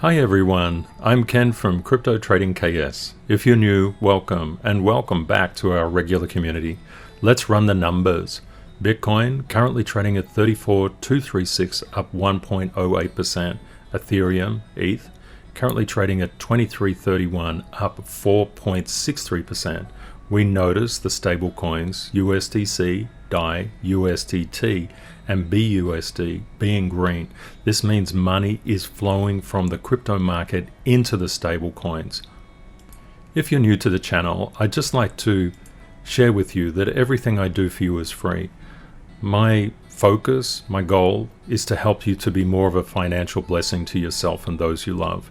Hi everyone, I'm Ken from Crypto Trading KS. If you're new, welcome, and welcome back to our regular community. Let's run the numbers. Bitcoin currently trading at 34,236, up 1.08%. Ethereum, ETH, currently trading at 2331, up 4.63%. We notice the stable coins USDC, DAI, USDT, and BUSD being green. This means money is flowing from the crypto market into the stable coins. If you're new to the channel, I'd just like to share with you that everything I do for you is free. My focus, my goal, is to help you to be more of a financial blessing to yourself and those you love.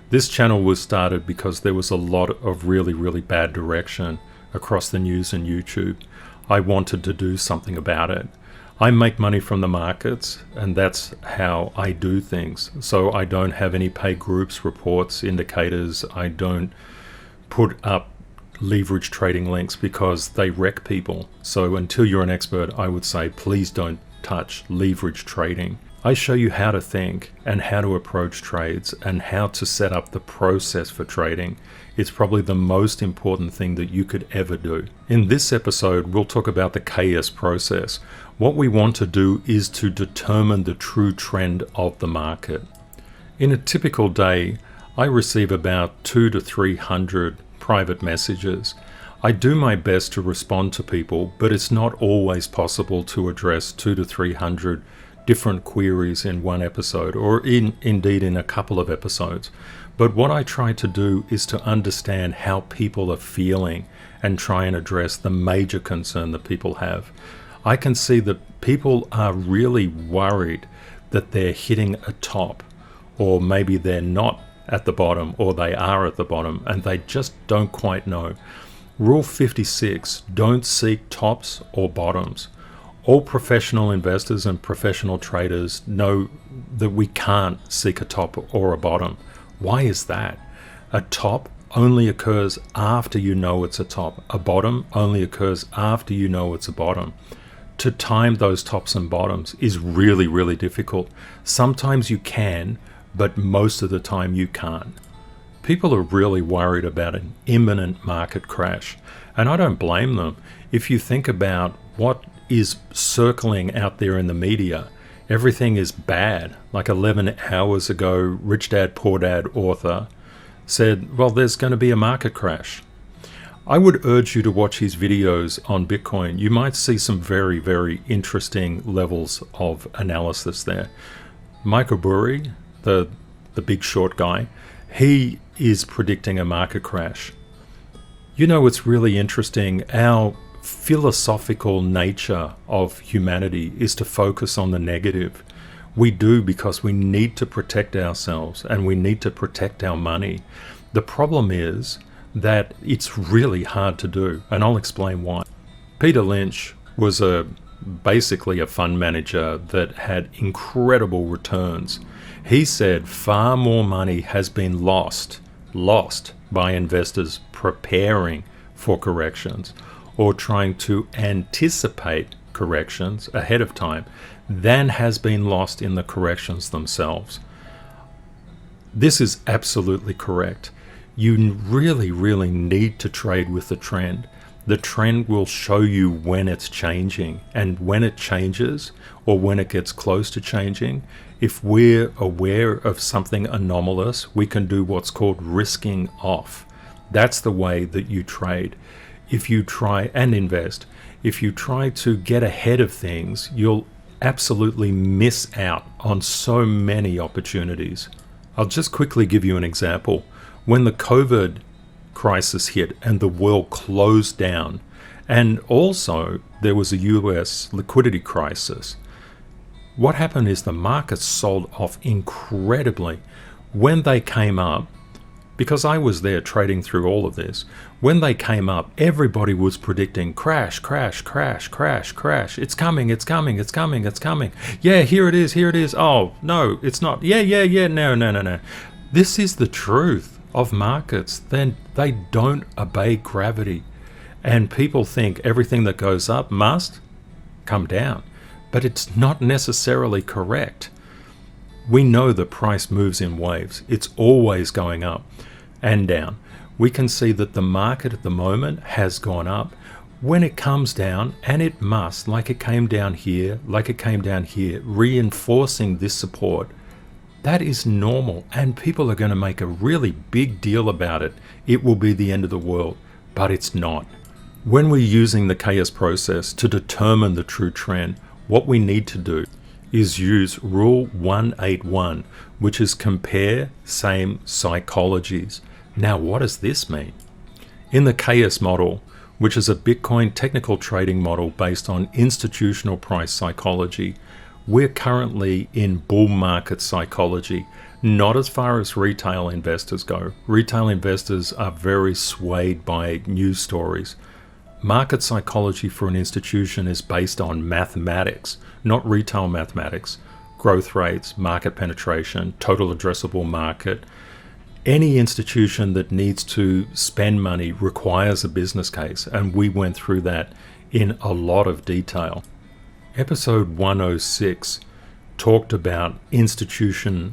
This channel was started because there was a lot of really bad direction across the news and YouTube. I wanted to do something about it. I make money from the markets, and that's how I do things. So I don't have any paid groups, reports, indicators. I don't put up leverage trading links because they wreck people. So until you're an expert, I would say please don't touch leverage trading. I show you how to think and how to approach trades and how to set up the process for trading. It's probably the most important thing that you could ever do. In this episode, we'll talk about the KS process. What we want to do is to determine the true trend of the market. In a typical day, I receive about 200 to 300 private messages. I do my best to respond to people, but it's not always possible to address 200 to 300 different queries in one episode, or indeed in a couple of episodes. But what I try to do is to understand how people are feeling and try and address the major concern that people have. I can see that people are really worried that they're hitting a top, or maybe they're not at the bottom, or they are at the bottom, and they just don't quite know. Rule 56, don't seek tops or bottoms. All professional investors and professional traders know that we can't seek a top or a bottom. Why is that? A top only occurs after you know it's a top. A bottom only occurs after you know it's a bottom. To time those tops and bottoms is really difficult. Sometimes you can, but most of the time you can't. People are really worried about an imminent market crash, and I don't blame them. If you think about what is circling out there in the media, everything is bad. Like 11 hours ago, Rich Dad Poor Dad author said, well, there's going to be a market crash. I would urge you to watch his videos on Bitcoin. You might see some very interesting levels of analysis there. Michael Burry, the big short guy, he is predicting a market crash. You know, it's really interesting. Our philosophical nature of humanity is to focus on the negative. We do because we need to protect ourselves and we need to protect our money. The problem is that it's really hard to do, and I'll explain why. Peter Lynch was basically a fund manager that had incredible returns. He said far more money has been lost by investors preparing for corrections or trying to anticipate corrections ahead of time than has been lost in the corrections themselves. This is absolutely correct. You really need to trade with the trend. The trend will show you when it's changing, and when it changes or when it gets close to changing, if we're aware of something anomalous, we can do what's called risking off. That's the way that you trade. If you try and invest, if you try to get ahead of things, you'll absolutely miss out on so many opportunities. I'll just quickly give you an example. When the COVID crisis hit and the world closed down, and also there was a US liquidity crisis, what happened is the markets sold off incredibly. When they came up, because I was there trading through all of this, when they came up, everybody was predicting crash. It's coming. Yeah, here it is. Oh, no, it's not. Yeah, no. This is the truth of markets. Then they don't obey gravity. And people think everything that goes up must come down. But it's not necessarily correct. We know the price moves in waves. It's always going up and down. We can see that the market at the moment has gone up. When it comes down, and it must, like it came down here, like it came down here, reinforcing this support, that is normal, and people are going to make a really big deal about it. It will be the end of the world, but it's not. When we're using the KS process to determine the true trend, what we need to do is use Rule 181, which is compare same psychologies. Now, what does this mean? In the KS model, which is a Bitcoin technical trading model based on institutional price psychology, we're currently in bull market psychology, not as far as retail investors go. Retail investors are very swayed by news stories. Market psychology for an institution is based on mathematics, not retail mathematics, growth rates, market penetration, total addressable market. Any institution that needs to spend money requires a business case, and we went through that in a lot of detail. Episode 106 talked about institutional,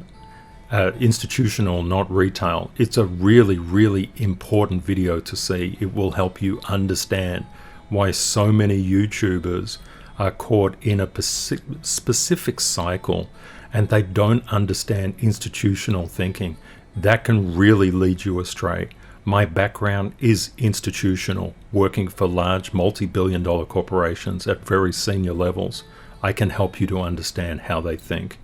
not retail. It's a really, really important video to see. It will help you understand why so many YouTubers are caught in a specific cycle and they don't understand institutional thinking. That can really lead you astray. My background is institutional, working for large multi-billion-dollar corporations at very senior levels. I can help you to understand how they think.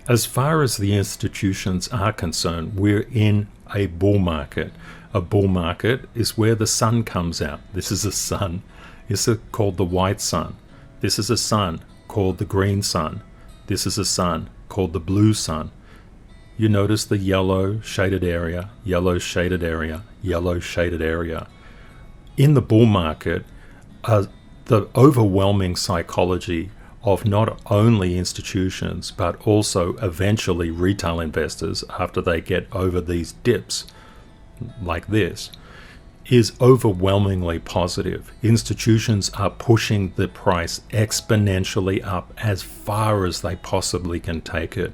As far as the institutions are concerned, we're in a bull market. A bull market is where the sun comes out. This is a sun. It's called the white sun. This is a sun called the green sun. This is a sun called the blue sun. You notice the yellow shaded area, yellow shaded area, yellow shaded area. In the bull market, the overwhelming psychology of not only institutions, but also eventually retail investors after they get over these dips like this, is overwhelmingly positive. Institutions are pushing the price exponentially up as far as they possibly can take it,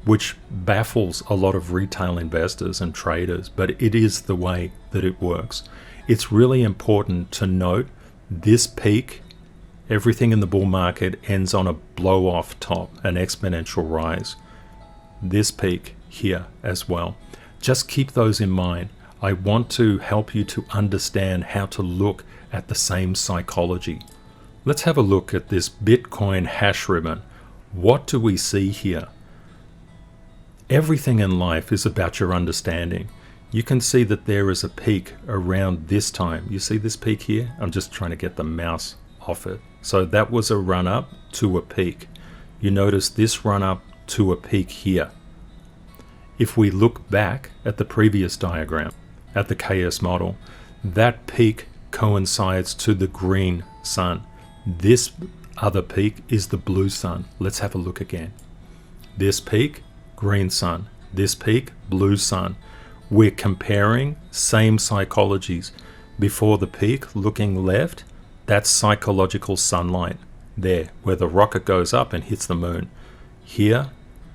which baffles a lot of retail investors and traders, but it is the way that it works. It's really important to note this peak, everything in the bull market ends on a blow off top, an exponential rise. This peak here as well. Just keep those in mind. I want to help you to understand how to look at the same psychology. Let's have a look at this Bitcoin hash ribbon. What do we see here? Everything in life is about your understanding. You can see that there is a peak around this time. You see this peak here? I'm just trying to get the mouse off it. So that was a run up to a peak. You notice this run up to a peak here. If we look back at the previous diagram, at the KS model, that peak coincides to the green sun. This other peak is the blue sun. Let's have a look again. This peak, green sun. This peak, blue sun. We're comparing same psychologies. Before the peak, looking left, that's psychological sunlight. There, where the rocket goes up and hits the moon. Here,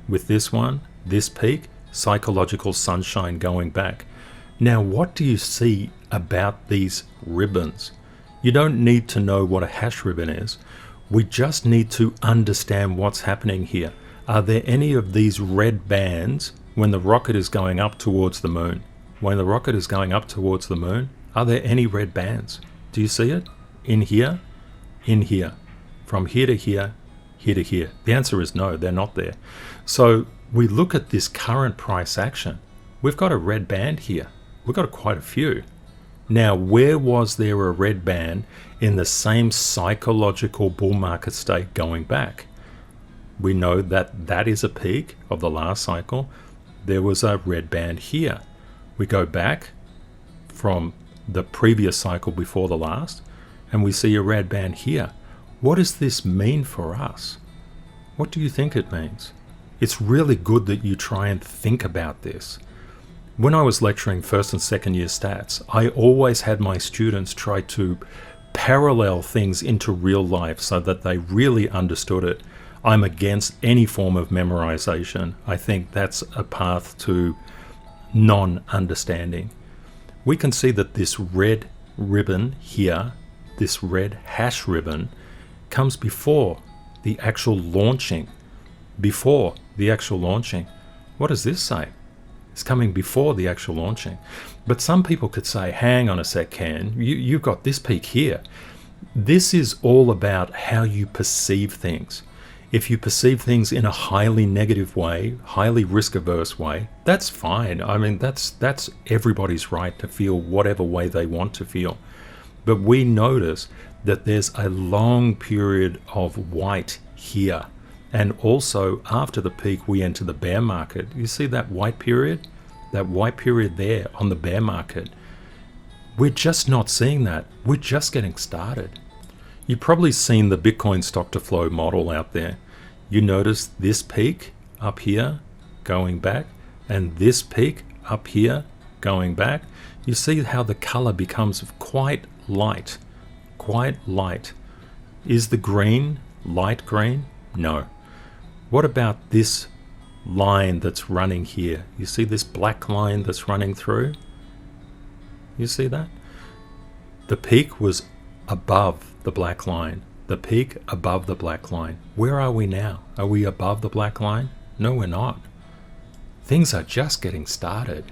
with this one, this peak, psychological sunshine going back. Now, what do you see about these ribbons? You don't need to know what a hash ribbon is. We just need to understand what's happening here. Are there any of these red bands when the rocket is going up towards the moon? When the rocket is going up towards the moon, are there any red bands? Do you see it? In here? In here. From here to here, here to here. The answer is no, they're not there. So we look at this current price action. We've got a red band here. We've got quite a few. Now, where was there a red band in the same psychological bull market state going back? We know that that is a peak of the last cycle. There was a red band here. We go back from the previous cycle before the last, and we see a red band here. What does this mean for us? What do you think it means? It's really good that you try and think about this. When I was lecturing first and second year stats, I always had my students try to parallel things into real life so that they really understood it. I'm against any form of memorization. I think that's a path to non-understanding. We can see that this red ribbon here, this red hash ribbon, comes before the actual launching. Before the actual launching. What does this say? It's coming before the actual launching. But some people could say, hang on a sec, Ken, you've got this peak here. This is all about how you perceive things. If you perceive things in a highly negative way, highly risk-averse way, that's fine. I mean, that's everybody's right to feel whatever way they want to feel. But we notice that there's a long period of white here. And also after the peak, we enter the bear market. You see that white period? That white period there on the bear market. We're just not seeing that. We're just getting started. You've probably seen the Bitcoin stock to flow model out there. You notice this peak up here going back and this peak up here going back. You see how the color becomes quite light. Quite light. Is the green light green? No. What about this line that's running here? You see this black line that's running through? You see that? The peak was above the black line. The peak above the black line. Where are we now? Are we above the black line? No, we're not. Things are just getting started.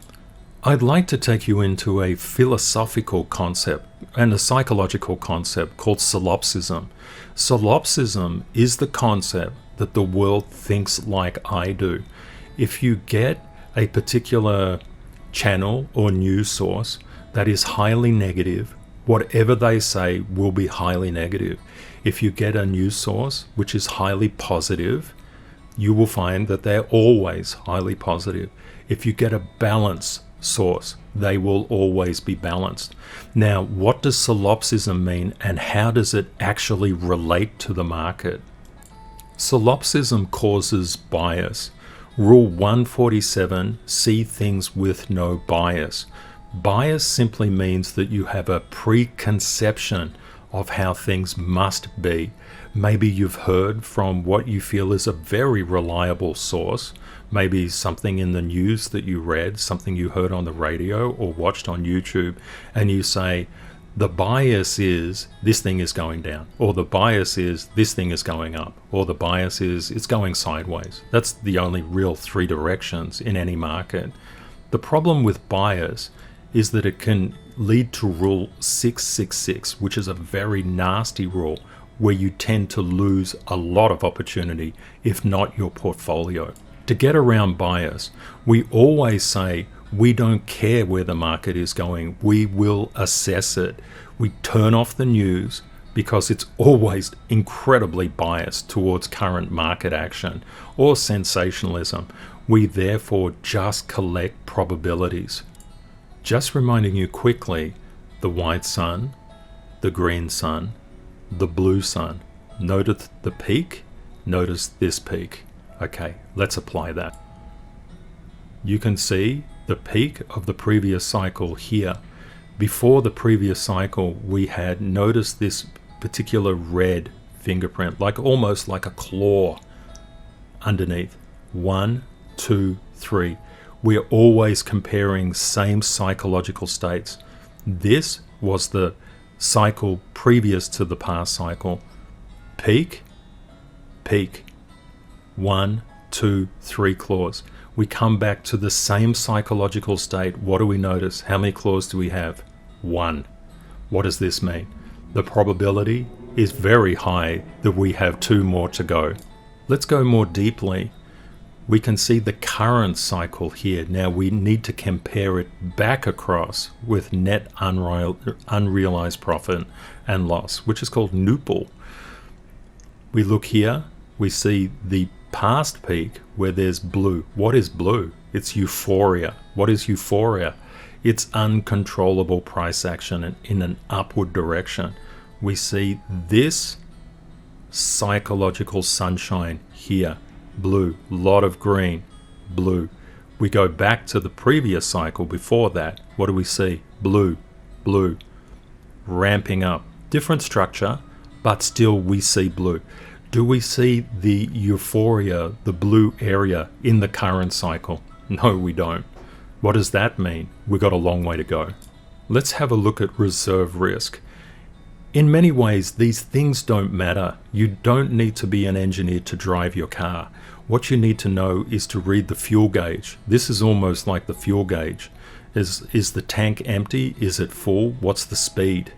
I'd like to take you into a philosophical concept and a psychological concept called Syllopsism. Syllopsism is the concept that the world thinks like I do. If you get a particular channel or news source that is highly negative, whatever they say will be highly negative. If you get a news source which is highly positive, you will find that they're always highly positive. If you get a balanced source, they will always be balanced. Now, what does Syllopsism mean and how does it actually relate to the market? Syllopsism causes bias. Rule 147, see things with no bias. Bias simply means that you have a preconception of how things must be. Maybe you've heard from what you feel is a very reliable source, maybe something in the news that you read, something you heard on the radio or watched on YouTube, and you say, the bias is this thing is going down, or the bias is this thing is going up, or the bias is it's going sideways. That's the only real three directions in any market. The problem with bias is that it can lead to rule 666, which is a very nasty rule where you tend to lose a lot of opportunity, if not your portfolio. To get around bias, we always say we don't care where the market is going, we will assess it. We turn off the news because it's always incredibly biased towards current market action or sensationalism. We therefore just collect probabilities. Just reminding you quickly, the white sun, the green sun, the blue sun. Notice the peak, notice this peak. Okay, let's apply that. You can see the peak of the previous cycle here. Before the previous cycle, we had noticed this particular red fingerprint, like almost like a claw underneath. 1, 2, 3. We're always comparing same psychological states. This was the cycle previous to the past cycle. Peak, peak. 1, 2, 3 claws. We come back to the same psychological state. What do we notice? How many claws do we have? 1. What does this mean? The probability is very high that we have 2 more to go. Let's go more deeply. We can see the current cycle here. Now we need to compare it back across with net unrealized profit and loss, which is called NUPL. We look here, we see the past peak where there's blue. What is blue? It's euphoria. What is euphoria? It's uncontrollable price action in an upward direction. We see this psychological sunshine here. Blue, lot of green, blue. We go back to the previous cycle before that. What do we see? Blue, blue, ramping up. Different structure, but still we see blue. Do we see the euphoria, the blue area in the current cycle? No, we don't. What does that mean? We've got a long way to go. Let's have a look at reserve risk. In many ways, these things don't matter. You don't need to be an engineer to drive your car. What you need to know is to read the fuel gauge. This is almost like the fuel gauge. Is the tank empty? Is it full? What's the speed?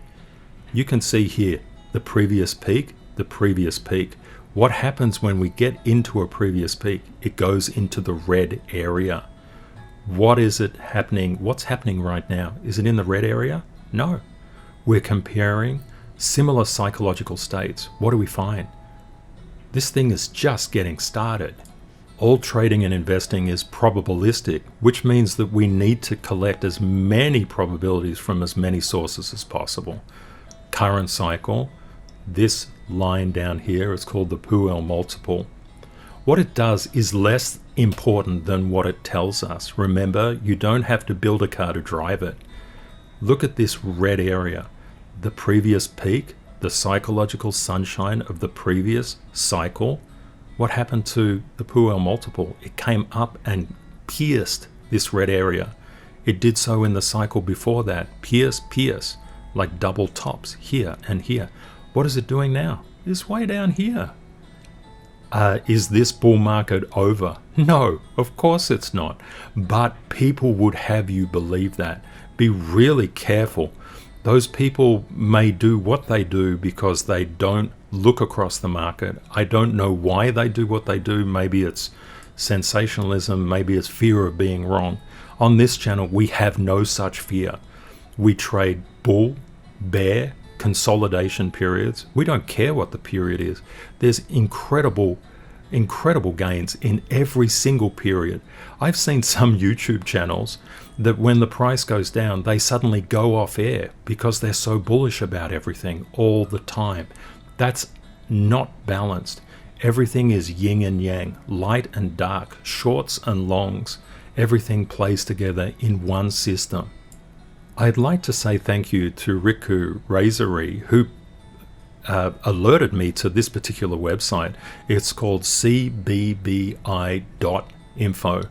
You can see here the previous peak, the previous peak. What happens when we get into a previous peak? It goes into the red area. What is it happening? What's happening right now? Is it in the red area? No. We're comparing similar psychological states. What do we find? This thing is just getting started. All trading and investing is probabilistic, which means that we need to collect as many probabilities from as many sources as possible. Current cycle, this line down here is called the Puel multiple. What it does is less important than what it tells us. Remember, you don't have to build a car to drive it. Look at this red area. The previous peak, the psychological sunshine of the previous cycle. What happened to the Puel multiple? It came up and pierced this red area. It did so in the cycle before that. Pierce, like double tops here and here. What is it doing now? It's way down here. Is this bull market over? No, of course it's not. But people would have you believe that. Be really careful. Those people may do what they do because they don't look across the market. I don't know why they do what they do. Maybe it's sensationalism, maybe it's fear of being wrong. On this channel, we have no such fear. We trade bull, bear, consolidation periods. We don't care what the period is. There's incredible gains in every single period. I've seen some YouTube channels that when the price goes down, they suddenly go off air because they're so bullish about everything all the time. That's not balanced. Everything is yin and yang, light and dark, shorts and longs. Everything plays together in one system. I'd like to say thank you to Riku Razori, who alerted me to this particular website. It's called CBB Info.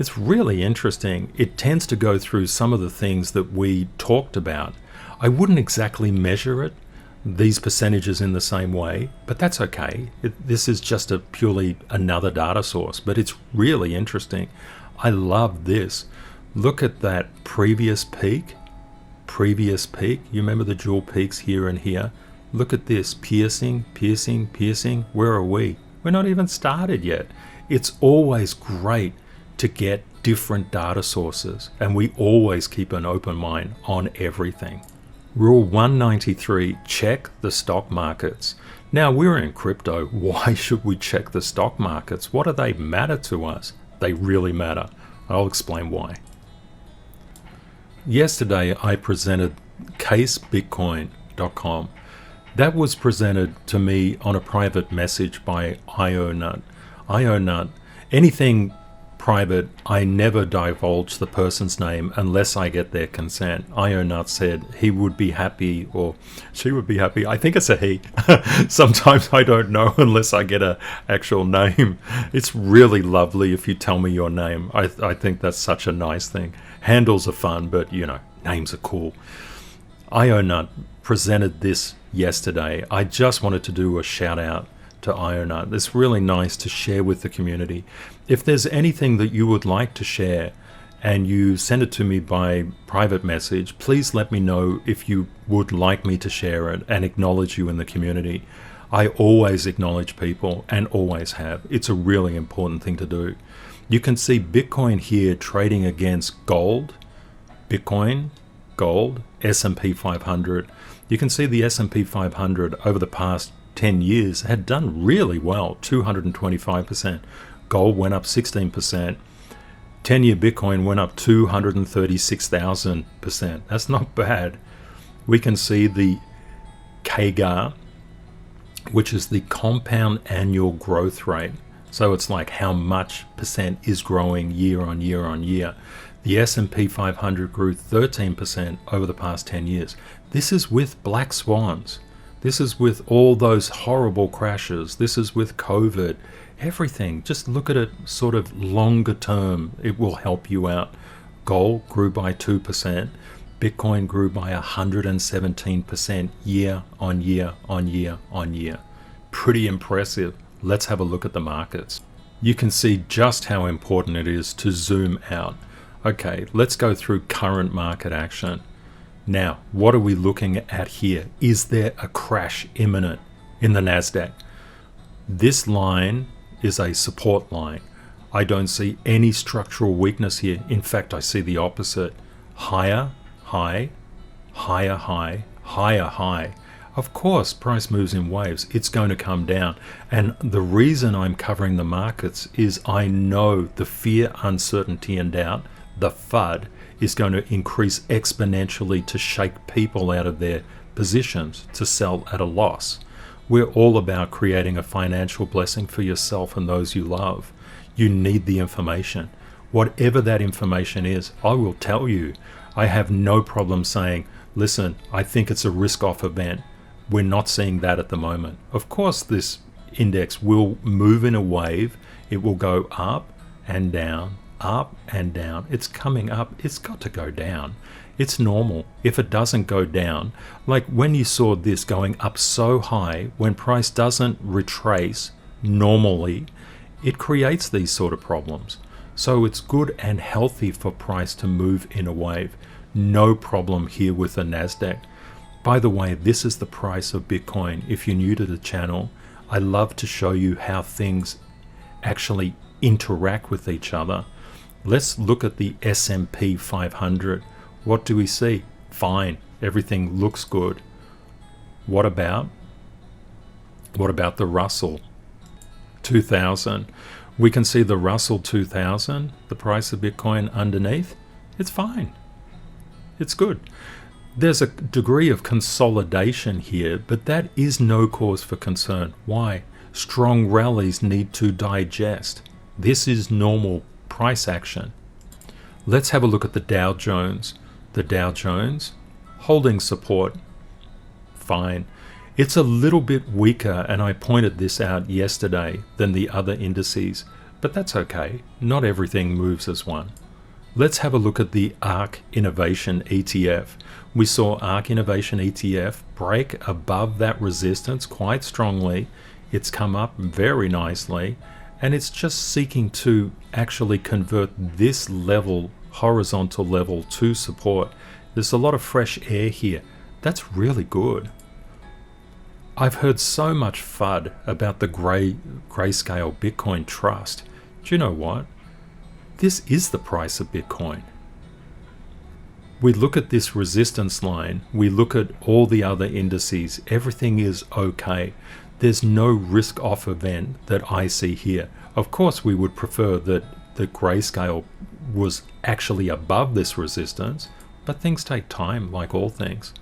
It's really interesting. It tends to go through some of the things that we talked about. I wouldn't exactly measure it, these percentages in the same way, but that's okay. This is just purely another data source, but it's really interesting. I love this. Look at that previous peak. You remember the dual peaks here and here? Look at this, piercing. Where are we? We're not even started yet. It's always great to get different data sources, and we always keep an open mind on everything. Rule 193, check the stock markets. Now, we're in crypto. Why should we check the stock markets? What do they matter to us? They really matter. I'll explain why. Yesterday, I presented CaseBitcoin.com. That was presented to me on a private message by IONUT. IONUT, anything private, I never divulge the person's name unless I get their consent. IONUT said he would be happy, or she would be happy. I think it's a he. Sometimes I don't know unless I get an actual name. It's really lovely if you tell me your name. I think that's such a nice thing. Handles are fun, but names are cool. IONUT presented this yesterday. I just wanted to do a shout out to IONUT. It's really nice to share with the community. If there's anything that you would like to share and you send it to me by private message, please let me know if you would like me to share it and acknowledge you in the community. I always acknowledge people and always have. It's a really important thing to do. You can see Bitcoin here trading against gold, Bitcoin, gold, S&P 500. You can see the S&P 500 over the past 10 years had done really well, 225%. Gold went up 16%. 10-year Bitcoin went up 236,000%. That's not bad. We can see the CAGR, which is the compound annual growth rate. So it's like how much percent is growing year on year on year. The S&P 500 grew 13% over the past 10 years. This is with black swans. This is with all those horrible crashes. This is with COVID. Everything. Just look at it sort of longer term. It will help you out. Gold grew by 2%. Bitcoin grew by 117% year on year on year on year. Pretty impressive. Let's have a look at the markets. You can see just how important it is to zoom out. Okay, let's go through current market action. Now, what are we looking at here? Is there a crash imminent in the NASDAQ? This line is a support line. I don't see any structural weakness here. In fact, I see the opposite. Higher, high, higher, high, higher, high. Of course, price moves in waves. It's going to come down. And the reason I'm covering the markets is I know the fear, uncertainty, and doubt, the FUD, is going to increase exponentially to shake people out of their positions to sell at a loss. We're all about creating a financial blessing for yourself and those you love. You need the information. Whatever that information is, I will tell you. I have no problem saying, listen, I think it's a risk-off event. We're not seeing that at the moment. Of course, this index will move in a wave. It will go up and down, up and down. It's coming up. It's got to go down. It's normal. If it doesn't go down, like when you saw this going up so high, when price doesn't retrace normally, it creates these sort of problems. So it's good and healthy for price to move in a wave. No problem here with the NASDAQ. By the way, this is the price of Bitcoin. If you're new to the channel, I love to show you how things actually interact with each other. Let's look at the S&P 500. What do we see? Fine. Everything looks good. What about the Russell 2000? We can see the Russell 2000, the price of Bitcoin underneath. It's fine. It's good. There's a degree of consolidation here, but that is no cause for concern. Why? Strong rallies need to digest. This is normal price action. Let's have a look at the Dow Jones. The Dow Jones holding support. Fine. It's a little bit weaker, and I pointed this out yesterday, than the other indices, but that's okay. Not everything moves as one. Let's have a look at the ARK Innovation ETF. We saw ARK Innovation ETF break above that resistance quite strongly. It's come up very nicely, and it's just seeking to actually convert this level, horizontal level, to support. There's a lot of fresh air here. That's really good. I've heard so much FUD about the grayscale Bitcoin trust. Do you know what? This is the price of Bitcoin. We look at this resistance line, we look at all the other indices, everything is okay. There's no risk off event that I see here. Of course, we would prefer that the grayscale was actually above this resistance, but things take time, like all things.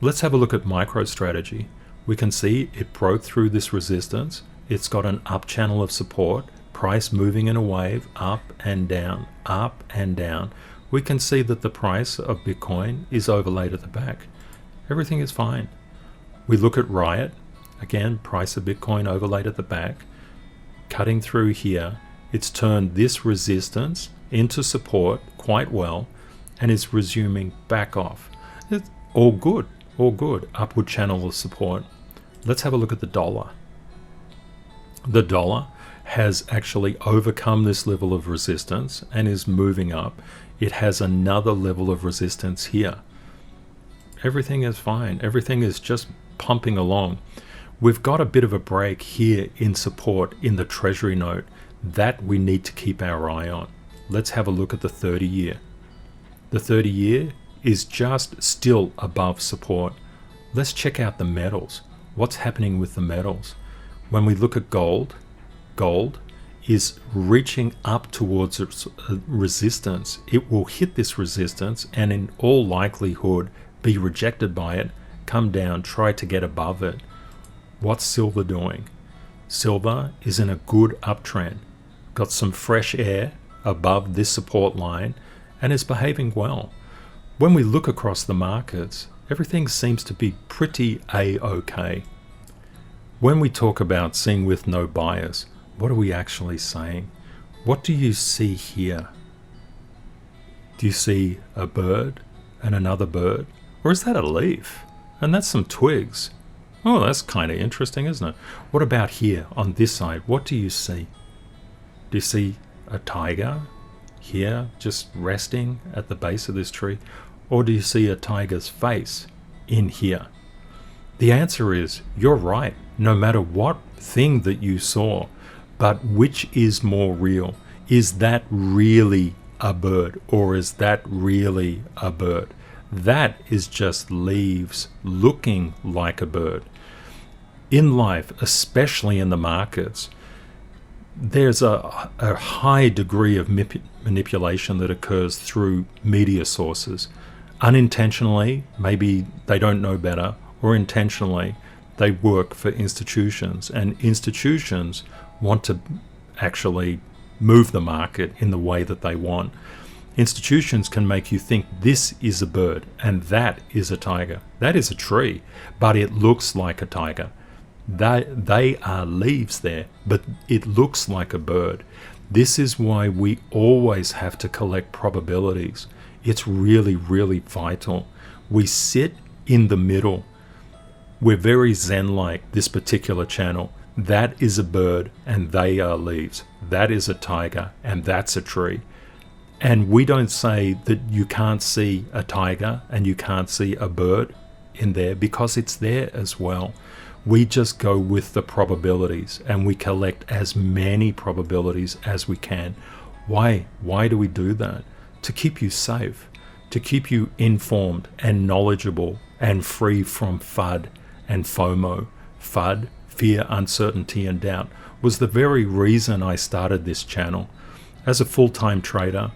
Let's have a look at MicroStrategy. We can see it broke through this resistance. It's got an up channel of support, price moving in a wave, up and down, up and down. We can see that the price of Bitcoin is overlaid at the back. Everything is fine. We look at Riot. Again, price of Bitcoin overlaid at the back. Cutting through here, it's turned this resistance into support quite well and is resuming back off. It's all good, all good. Upward channel of support. Let's have a look at the dollar. The dollar has actually overcome this level of resistance and is moving up. It has another level of resistance here. Everything is fine. Everything is just pumping along. We've got a bit of a break here in support in the Treasury note that we need to keep our eye on. Let's have a look at the 30-year. The 30-year is just still above support. Let's check out the metals. What's happening with the metals? When we look at gold, gold is reaching up towards its resistance. It will hit this resistance and in all likelihood be rejected by it, come down, try to get above it. What's silver doing? Silver is in a good uptrend, got some fresh air above this support line and is behaving well. When we look across the markets, everything seems to be pretty a-okay. When we talk about seeing with no bias, what are we actually saying? What do you see here? Do you see a bird and another bird? Or is that a leaf? And that's some twigs. Oh, that's kind of interesting, isn't it? What about here on this side? What do you see? Do you see a tiger here just resting at the base of this tree? Or do you see a tiger's face in here? The answer is, you're right, no matter what thing that you saw. But which is more real? Is that really a bird, or is that really a bird? That is just leaves looking like a bird. In life, especially in the markets, there's a high degree of manipulation that occurs through media sources. Unintentionally, maybe they don't know better, or intentionally, they work for institutions, and institutions want to actually move the market in the way that they want. Institutions can make you think this is a bird and that is a tiger. That is a tree, but it looks like a tiger. They are leaves there, but it looks like a bird. This is why we always have to collect probabilities. It's really, really vital. We sit in the middle. We're very Zen-like, this particular channel. That is a bird and they are leaves. That is a tiger and that's a tree. And we don't say that you can't see a tiger and you can't see a bird in there, because it's there as well. We just go with the probabilities and we collect as many probabilities as we can. Why? Why do we do that? To keep you safe, to keep you informed and knowledgeable and free from FUD and FOMO. FUD, fear, uncertainty, and doubt, was the very reason I started this channel. As a full-time trader,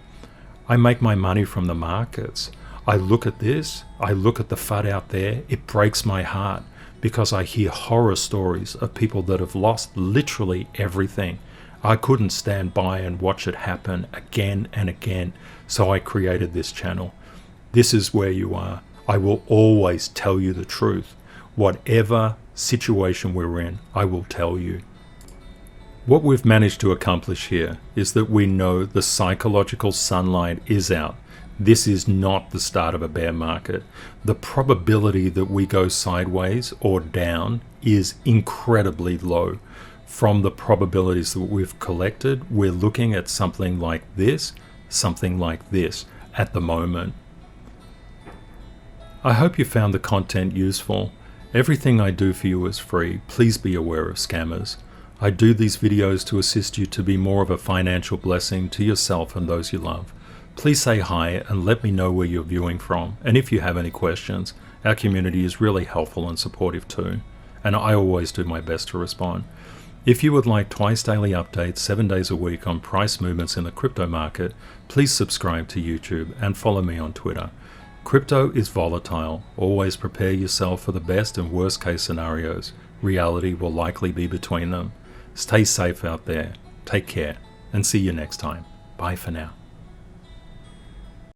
I make my money from the markets. I look at this, I look at the FUD out there, it breaks my heart because I hear horror stories of people that have lost literally everything. I couldn't stand by and watch it happen again and again, so I created this channel. This is where you are. I will always tell you the truth. Whatever situation we're in, I will tell you. What we've managed to accomplish here is that we know the psychological sunlight is out. This is not the start of a bear market. The probability that we go sideways or down is incredibly low. From the probabilities that we've collected, we're looking at something like this at the moment. I hope you found the content useful. Everything I do for you is free. Please be aware of scammers. I do these videos to assist you to be more of a financial blessing to yourself and those you love. Please say hi and let me know where you're viewing from. And if you have any questions, our community is really helpful and supportive too. And I always do my best to respond. If you would like twice daily updates 7 days a week on price movements in the crypto market, please subscribe to YouTube and follow me on Twitter. Crypto is volatile. Always prepare yourself for the best and worst case scenarios. Reality will likely be between them. Stay safe out there. Take care and see you next time. Bye for now.